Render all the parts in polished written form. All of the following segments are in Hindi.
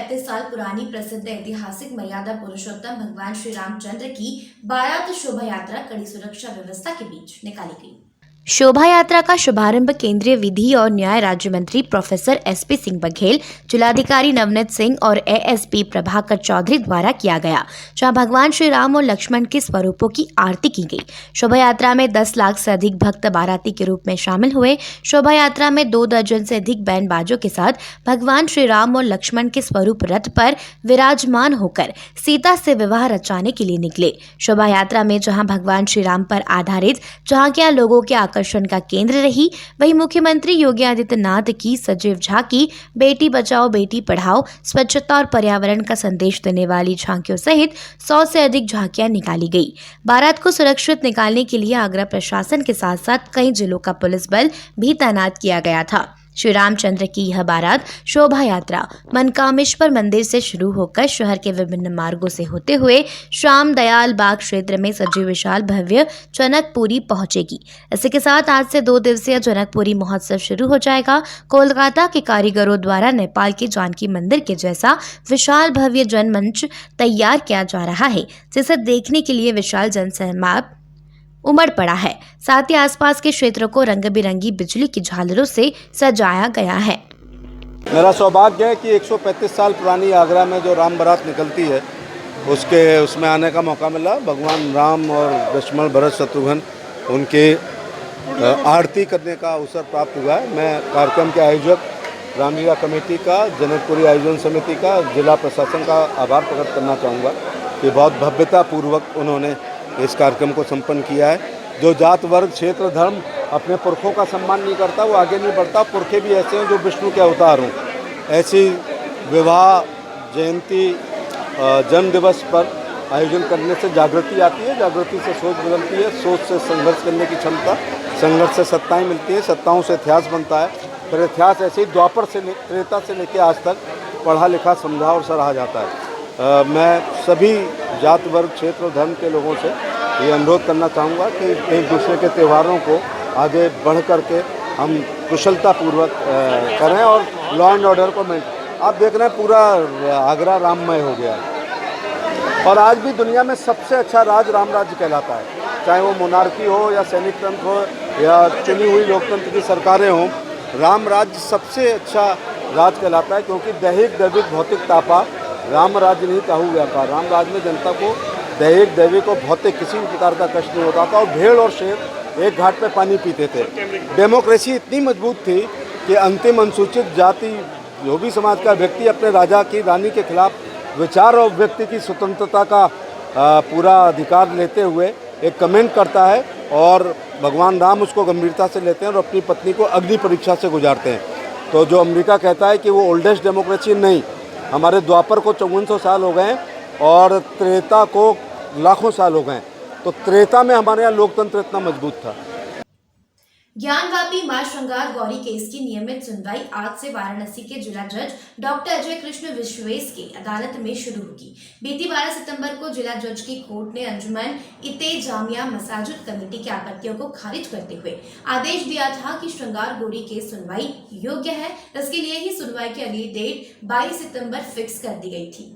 135 साल पुरानी प्रसिद्ध ऐतिहासिक मर्यादा पुरुषोत्तम भगवान श्री रामचंद्र की बारात शोभा यात्रा कड़ी सुरक्षा व्यवस्था के बीच निकाली गई। शोभा यात्रा का शुभारंभ केंद्रीय विधि और न्याय राज्य मंत्री प्रोफेसर एसपी सिंह बघेल, जिलाधिकारी नवनीत सिंह और एएसपी प्रभाकर चौधरी द्वारा किया गया, जहां भगवान श्री राम और लक्ष्मण के स्वरूपों की आरती की गई। शोभा यात्रा में 10 लाख से अधिक भक्त बाराती के रूप में शामिल हुए। शोभा यात्रा में 2 दर्जन से अधिक बैंड बाजों के साथ भगवान श्री राम और लक्ष्मण के स्वरूप रथ पर विराजमान होकर सीता से विवाह रचाने के लिए निकले। शोभा यात्रा में जहां भगवान श्री राम पर आधारित झांकियां लोगों के आकर्षण का केंद्र रही, वहीं मुख्यमंत्री योगी आदित्यनाथ की सजीव झांकी बेटी बचाओ बेटी पढ़ाओ, स्वच्छता और पर्यावरण का संदेश देने वाली झांकियों सहित 100 से अधिक झांकियां निकाली गई। बारात को सुरक्षित निकालने के लिए आगरा प्रशासन के साथ साथ कई जिलों का पुलिस बल भी तैनात किया गया था। श्री रामचंद्र की यह बारात शोभा यात्रा मनकामेश्वर मंदिर से शुरू होकर शहर के विभिन्न मार्गों से होते हुए श्याम दयाल बाग क्षेत्र में सजी विशाल भव्य जनकपुरी पहुंचेगी। इसी के साथ आज से 2 दिवसीय जनकपुरी महोत्सव शुरू हो जाएगा। कोलकाता के कारीगरों द्वारा नेपाल के जानकी मंदिर के जैसा विशाल भव्य जनमंच तैयार किया जा रहा है, जिसे देखने के लिए विशाल जनसमागम उमड़ पड़ा है। साथ ही आसपास के क्षेत्रों को रंग बिरंगी बिजली की झालरों से सजाया गया है। मेरा सौभाग्य है कि 135 साल पुरानी आगरा में जो राम बारात निकलती है उसमें आने का मौका मिला। भगवान राम और लक्ष्मण भरत शत्रुघ्न उनके आरती करने का अवसर प्राप्त हुआ है। मैं कार्यक्रम के आयोजक रामलीला कमेटी का, जनकपुरी आयोजन समिति का, जिला प्रशासन का आभार प्रकट करना चाहूँगा कि बहुत भव्यतापूर्वक उन्होंने इस कार्यक्रम को संपन्न किया है। जो जात वर्ग क्षेत्र धर्म अपने पुरखों का सम्मान नहीं करता वो आगे नहीं बढ़ता। पुरखे भी ऐसे हैं जो विष्णु के अवतार हों। ऐसी विवाह जयंती जन्म दिवस पर आयोजन करने से जागृति आती है, जागृति से सोच बदलती है, सोच से संघर्ष करने की क्षमता, संघर्ष से सत्ताएं मिलती हैं, सत्ताओं से इतिहास बनता है। फिर इतिहास ऐसे ही द्वापर से त्रेता से लेकर आज तक पढ़ा लिखा समझा और सराहा जाता है। मैं सभी जात वर्ग क्षेत्र और धर्म के लोगों से ये अनुरोध करना चाहूँगा कि एक दूसरे के त्योहारों को आगे बढ़ कर के हम कुशलतापूर्वक करें और लॉ एंड ऑर्डर को आप देख रहे हैं पूरा आगरा राममय हो गया है। और आज भी दुनिया में सबसे अच्छा राज राम राज्य कहलाता है, चाहे वो मोनार्की हो या सैनिक तंत्र हो या चुनी हुई लोकतंत्र की सरकारें हों। राम राज्य सबसे अच्छा राज कहलाता है, क्योंकि दैहिक दैविक भौतिक तापा राम राज्य नहीं काहू व्यापार। राम राज्य में जनता को दैहिक दैविक और भौतिक किसी भी प्रकार का कष्ट नहीं होता था और भेड़ और शेर एक घाट पे पानी पीते थे। डेमोक्रेसी इतनी मजबूत थी कि अंतिम अनुसूचित जाति जो भी समाज का व्यक्ति अपने राजा की रानी के खिलाफ विचार और व्यक्ति की स्वतंत्रता का पूरा अधिकार लेते हुए एक कमेंट करता है और भगवान राम उसको गंभीरता से लेते हैं और अपनी पत्नी को अग्नि परीक्षा से गुजारते हैं। तो जो अमेरिका कहता है कि वो ओल्डेस्ट डेमोक्रेसी, नहीं, हमारे द्वापर को 5400 साल हो गए और त्रेता को लाखों साल हो गए। तो त्रेता में हमारे यहाँ लोकतंत्र इतना मजबूत था। ज्ञानवापी मां श्रृंगार गौरी केस की नियमित सुनवाई आज से वाराणसी के जिला जज डॉक्टर अजय कृष्ण विश्वेश की अदालत में शुरू होगी। बीती 12 सितंबर को जिला जज की कोर्ट ने अंजुमन इते जामिया मसाजिद कमेटी की आपत्तियों को खारिज करते हुए आदेश दिया था कि श्रृंगार गौरी केस सुनवाई योग्य है। इसके लिए ही सुनवाई की अगली डेट 22 सितंबर फिक्स कर दी गई थी।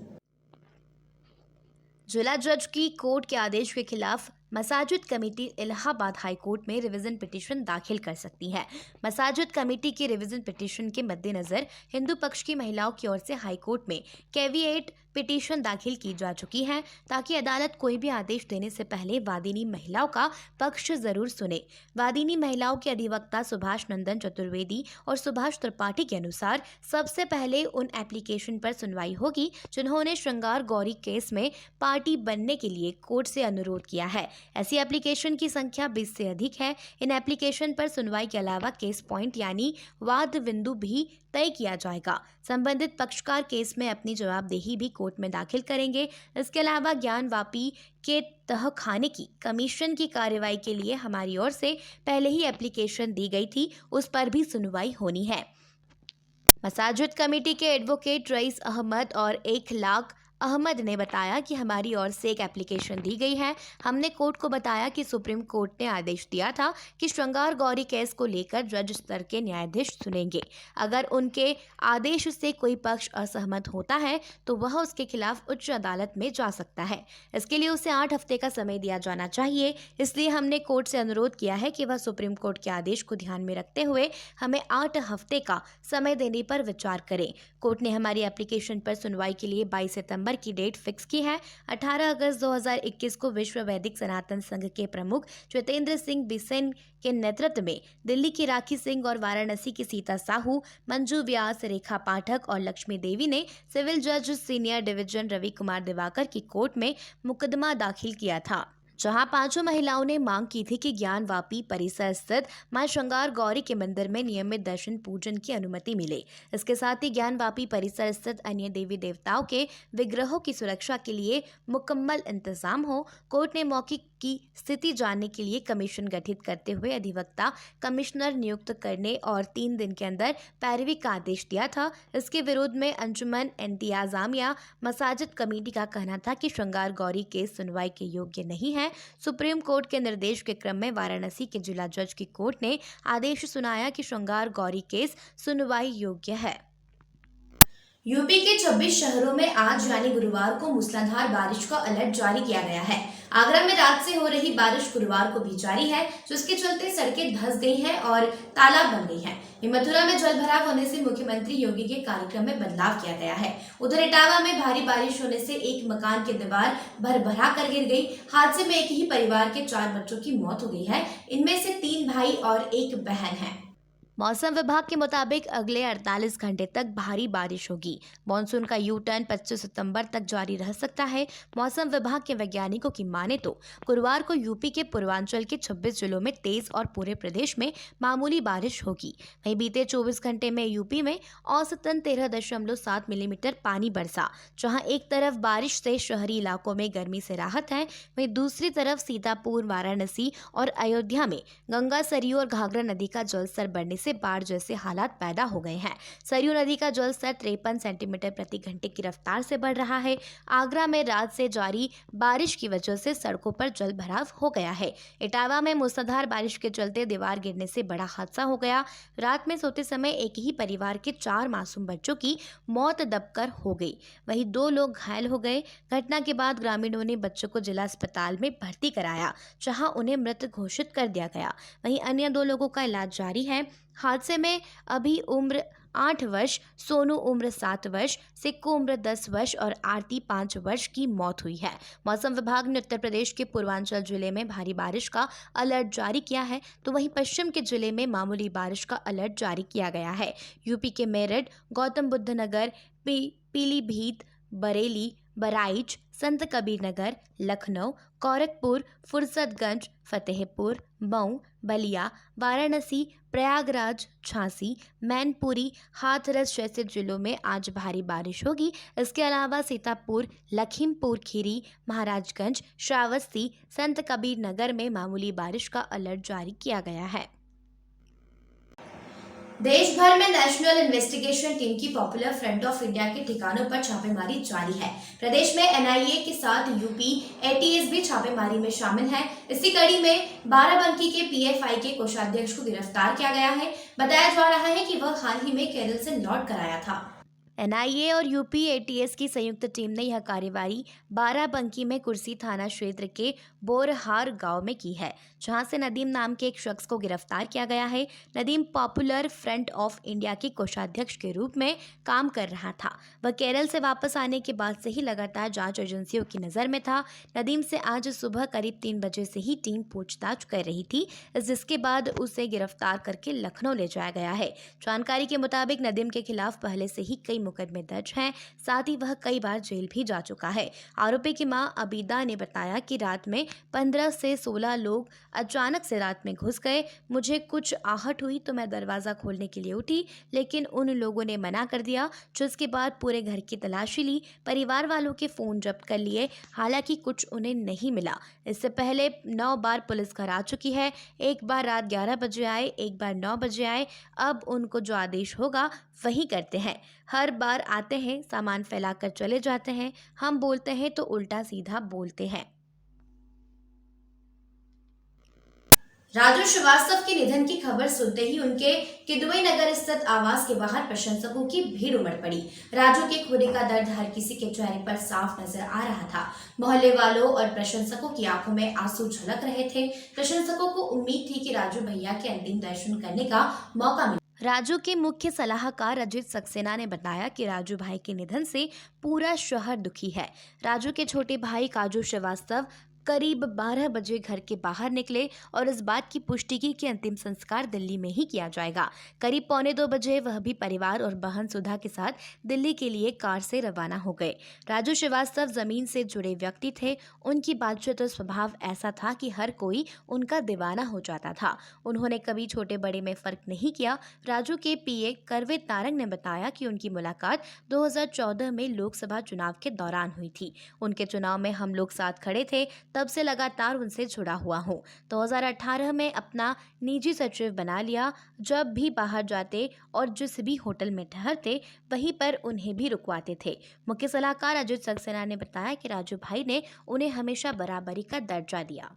जिला जज की कोर्ट के आदेश के खिलाफ मसाजिद कमेटी इलाहाबाद हाई कोर्ट में रिवीजन पिटीशन दाखिल कर सकती है। मसाजिद कमेटी की रिवीजन पिटीशन के मद्देनजर हिंदू पक्ष की महिलाओं की ओर से हाई कोर्ट में कैविएट पिटीशन दाखिल की जा चुकी है, ताकि अदालत कोई भी आदेश देने से पहले वादिनी महिलाओं का पक्ष जरूर सुने। वादिनी महिलाओं के अधिवक्ता सुभाष नंदन चतुर्वेदी और सुभाष त्रिपाठी के अनुसार सबसे पहले उन एप्लीकेशन पर सुनवाई होगी जिन्होंने श्रृंगार गौरी केस में पार्टी बनने के लिए कोर्ट से अनुरोध किया है। ऐसी एप्लीकेशन की संख्या 20 से अधिक है। इन एप्लीकेशन पर सुनवाई के अलावा केस पॉइंट यानी वाद बिंदु भी तय किया जाएगा। संबंधित पक्षकार केस में अपनी जवाबदेही भी कोर्ट में दाखिल करेंगे। इसके अलावा ज्ञानवापी के तहखाने की कमीशन की कार्रवाई के लिए हमारी ओर से पहले ही एप्लीकेशन दी गई थी, उस पर भी सुनवाई होनी है। मसाजिद कमेटी के एडवोकेट रईस अहमद और 1 लाख अहमद ने बताया कि हमारी ओर से एक एप्लीकेशन दी गई है। हमने कोर्ट को बताया कि सुप्रीम कोर्ट ने आदेश दिया था कि श्रृंगार गौरी केस को लेकर जज स्तर के न्यायाधीश सुनेंगे। अगर उनके आदेश से कोई पक्ष असहमत होता है तो वह उसके खिलाफ उच्च अदालत में जा सकता है। इसके लिए उसे 8 हफ्ते का समय दिया जाना चाहिए। इसलिए हमने कोर्ट से अनुरोध किया है कि वह सुप्रीम कोर्ट के आदेश को ध्यान में रखते हुए हमें 8 हफ्ते का समय देने पर विचार करें। कोर्ट ने हमारी एप्लीकेशन पर सुनवाई के लिए 22 सितंबर की डेट फिक्स की है। 18 अगस्त 2021 को विश्व वैदिक सनातन संघ के प्रमुख ज्योतेंद्र सिंह बिसेन के नेतृत्व में दिल्ली की राखी सिंह और वाराणसी की सीता साहू, मंजू व्यास, रेखा पाठक और लक्ष्मी देवी ने सिविल जज सीनियर डिवीजन रवि कुमार दिवाकर की कोर्ट में मुकदमा दाखिल किया था, जहां 5 महिलाओं ने मांग की थी कि ज्ञानवापी परिसर स्थित मां श्रृंगार गौरी के मंदिर में नियमित दर्शन पूजन की अनुमति मिले। इसके साथ ही ज्ञानवापी परिसर स्थित अन्य देवी देवताओं के विग्रहों की सुरक्षा के लिए मुकम्मल इंतजाम हो। कोर्ट ने मौके की स्थिति जानने के लिए कमीशन गठित करते हुए अधिवक्ता कमिश्नर नियुक्त करने और 3 दिन के अंदर पैरवी का आदेश दिया था। इसके विरोध में अंजुमन इंतिजामिया मसाजिद कमेटी का कहना था कि श्रृंगार गौरी केस सुनवाई के योग्य नहीं है। सुप्रीम कोर्ट के निर्देश के क्रम में वाराणसी के जिला जज की कोर्ट ने आदेश सुनाया कि श्रृंगार गौरी केस सुनवाई योग्य है। यूपी के 26 शहरों में आज यानी गुरुवार को मूसलाधार बारिश का अलर्ट जारी किया गया है। आगरा में रात से हो रही बारिश गुरुवार को भी जारी है, जिसके चलते सड़कें धंस गई हैं और तालाब बन गई हैं। मथुरा में जल भराव होने से मुख्यमंत्री योगी के कार्यक्रम में बदलाव किया गया है। उधर इटावा में भारी बारिश होने से एक मकान की दीवार भर-भरा कर गिर गई। हादसे में एक ही परिवार के 4 बच्चों की मौत हो गई है। इनमें से 3 भाई और 1 बहन है। मौसम विभाग के मुताबिक अगले 48 घंटे तक भारी बारिश होगी। मॉनसून का यू टर्न 25 सितंबर तक जारी रह सकता है। मौसम विभाग के वैज्ञानिकों की माने तो गुरुवार को यूपी के पूर्वांचल के 26 जिलों में तेज और पूरे प्रदेश में मामूली बारिश होगी। वहीं बीते 24 घंटे में यूपी में औसतन 13.7 मिलीमीटर पानी बरसा। जहां एक तरफ बारिश से शहरी इलाकों में गर्मी से राहत है, वहीं दूसरी तरफ सीतापुर, वाराणसी और अयोध्या में गंगा, सरयू और घाघरा नदी का जलस्तर बढ़ने से बाढ़ जैसे हालात पैदा हो गए हैं। सरयू नदी का जलस्तर 53 सेंटीमीटर प्रति घंटे की रफ्तार से बढ़ रहा है। आगरा में रात से जारी बारिश की वजह से सड़कों पर जल भराव हो गया है। इटावा में मूसलाधार बारिश के चलते दीवार गिरने से बड़ा हादसा हो गया। रात में सोते समय एक ही परिवार के 4 मासूम बच्चों की मौत दबकर हो गई, वहीं 2 लोग घायल हो गए। घटना के बाद ग्रामीणों ने बच्चों को जिला अस्पताल में भर्ती कराया, जहां उन्हें मृत घोषित कर दिया गया। वहीं अन्य 2 लोगों का इलाज जारी है। हादसे में अभी उम्र 8 वर्ष, सोनू उम्र 7 वर्ष, सिक्कू उम्र 10 वर्ष और आरती 5 वर्ष की मौत हुई है। मौसम विभाग ने उत्तर प्रदेश के पूर्वांचल जिले में भारी बारिश का अलर्ट जारी किया है, तो वहीं पश्चिम के जिले में मामूली बारिश का अलर्ट जारी किया गया है। यूपी के मेरठ, गौतम बुद्ध नगर, पीलीभीत, बरेली, बहराइच, संत कबीर नगर, लखनऊ, गोरखपुर, फुर्सतगंज, फतेहपुर, मऊ, बलिया, वाराणसी, प्रयागराज, झांसी, मैनपुरी, हाथरस जैसे जिलों में आज भारी बारिश होगी। इसके अलावा सीतापुर, लखीमपुर खीरी, महाराजगंज, श्रावस्ती, संत कबीर नगर में मामूली बारिश का अलर्ट जारी किया गया है। देश भर में नेशनल इन्वेस्टिगेशन टीम की पॉपुलर फ्रंट ऑफ इंडिया के ठिकानों पर छापेमारी जारी है। प्रदेश में एनआईए के साथ यूपी एटीएस भी छापेमारी में शामिल है। इसी कड़ी में बाराबंकी के पीएफआई के कोषाध्यक्ष को गिरफ्तार किया गया है। बताया जा रहा है कि वह हाल ही में केरल से लौट कर आया था। एनआईए और यूपी एटीएस की संयुक्त टीम ने यह कार्रवाई बाराबंकी में कुर्सी थाना क्षेत्र के बोरहार गांव में की है, जहां से नदीम नाम के एक शख्स को गिरफ्तार किया गया है। Nadeem popular front of India के कोषाध्यक्ष के रूप में काम कर रहा था। वह केरल से वापस आने के बाद से ही लगातार जांच एजेंसियों की नज़र में था। नदीम से आज सुबह करीब 3 बजे से ही टीम पूछताछ कर रही थी, जिसके बाद उसे गिरफ्तार करके लखनऊ ले जाया गया है। जानकारी के मुताबिक नदीम के खिलाफ पहले से ही कई मुकदमे दर्ज हैं, साथ ही वह कई बार जेल भी जा चुका है। आरोपी की मां अबीदा ने बताया कि रात में 15 से 16 लोग अचानक से रात में घुस गए। मुझे कुछ आहट हुई तो मैं दरवाज़ा खोलने के लिए उठी, लेकिन उन लोगों ने मना कर दिया, जिसके बाद पूरे घर की तलाशी ली, परिवार वालों के फ़ोन जब्त कर लिए, हालांकि कुछ उन्हें नहीं मिला। इससे पहले 9 बार पुलिस घर आ चुकी है। एक बार रात 11 बजे आए, एक बार 9 बजे आए। अब उनको जो आदेश होगा वही करते हैं। हर बार आते हैं, सामान फैलाकर चले जाते हैं, हम बोलते हैं तो उल्टा सीधा बोलते हैं। राजू श्रीवास्तव के निधन की खबर सुनते ही उनके किदवई नगर स्थित आवास के बाहर प्रशंसकों की भीड़ उमड़ पड़ी। राजू के खोने का दर्द हर किसी के चेहरे पर साफ नजर आ रहा था। मोहल्ले वालों और प्रशंसकों की आंखों में आंसू झलक रहे थे। प्रशंसकों को उम्मीद थी कि राजू भैया के अंतिम दर्शन करने का मौका मिले। राजू के मुख्य सलाहकार अजित सक्सेना ने बताया कि राजू भाई के निधन से पूरा शहर दुखी है। राजू के छोटे भाई काजू श्रीवास्तव करीब 12 बजे घर के बाहर निकले और इस बात की पुष्टि की कि अंतिम संस्कार दिल्ली में ही किया जाएगा। करीब 1:45 बजे वह भी परिवार और बहन सुधा के साथ दिल्ली के लिए कार से रवाना हो गए। राजू श्रीवास्तव जमीन से जुड़े व्यक्ति थे। उनकी बातचीत और स्वभाव ऐसा था कि हर कोई उनका दीवाना हो जाता था। उन्होंने कभी छोटे बड़े में फर्क नहीं किया। राजू के पीए करवे तारंग ने बताया कि उनकी मुलाकात 2014 में लोकसभा चुनाव के दौरान हुई थी। उनके चुनाव में हम लोग साथ खड़े थे, तब से लगातार उनसे जुड़ा हुआ हूँ। 2018 में अपना निजी सचिव बना लिया। जब भी बाहर जाते और जिस भी होटल में ठहरते वहीं पर उन्हें भी रुकवाते थे। मुख्य सलाहकार अजित सक्सेना ने बताया कि राजू भाई ने उन्हें हमेशा बराबरी का दर्जा दिया।